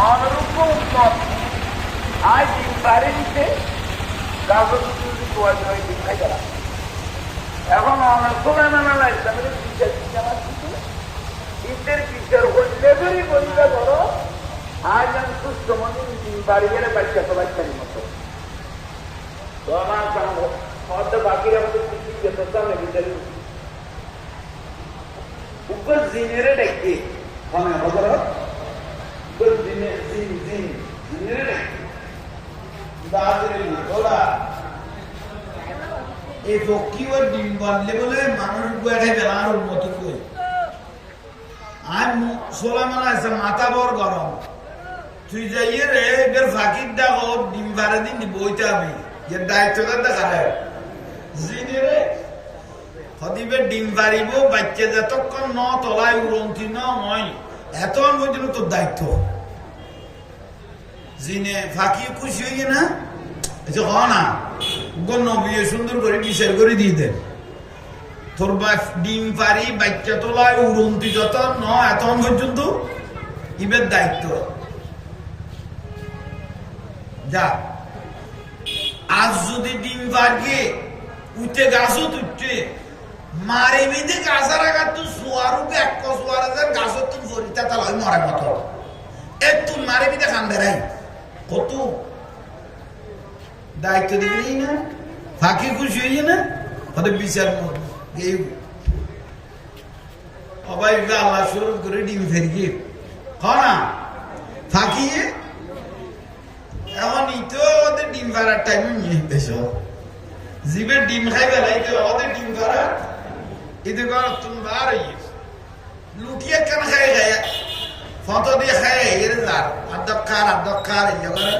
অনুরূপ উন্মত আজ ডিম পারে দিতে কাগজ ডিম খাই তারা এখন সোলাইমান ইসলামের বিচার আমার কিছু ঈদের বিচার করলে বললে ধরো আজ আমি সুস্থ মনে ডিম বাড়ি গেলে বাচ্চা তো বাচ্চার মতো তো আমার হয়তো বাকির আমাদের বিচার উপর জিনেরে ডেকে মনে হজর উপর জিনেরে ডেকে এই ফকি ও ডিম বানলে বলে মানুষ বেড়ে বেলার উন্মতি কই আর সোলাইমান আছে মাথা বড় গরম তুই যাইয়ে রে এবার ফাঁকির ডাক ডিম বাড়ে দিন বইতে আমি যে দায়িত্বটা দেখা যায় জিনে রে হদিবে ডিম পারিব বাচ্চা যতক্ষণ ন তলায় উড়ন্তি ন হয় এত পর্যন্ত তোর দায়িত্ব জিনে ফাঁকি খুশি হইয়ে না হ না নবী সুন্দর করে বিচার করে দিয়ে দেন তোর ডিম পারি বাচ্চা তোলায় উড়ন্তি যত ন এত পর্যন্ত ইবের দায়িত্ব যা আজ যদি ডিম পারিয়ে উঠে গাছও তুচ্ছে মারে মেয়েদের গাছার আঘাত তো সোয়ারুকে এক কসোয়ার হাজার গাছত তুই ফরিতা তালা হয় মরা মতো তুই মারে মেয়েদের খান বেড়াই কত দায়িত্ব দিবি না ফাঁকি খুশি হইয়ে না হয়তো বিচার এই সবাই আল্লাহ স্বরূপ করে ডিম ফেরিয়ে না ফাঁকিয়ে এখন ইতো ওদের ডিম ফাড়ার টাইমে নিয়ে বেশ জীবের ডিম খাই বেলাইতে ওদের ডিম ফাড়া এতে কর তুমি বার লুটিয়ে কেন খাই খাই ফটো দিয়ে খাই এর যার আর দক্ষার এই করে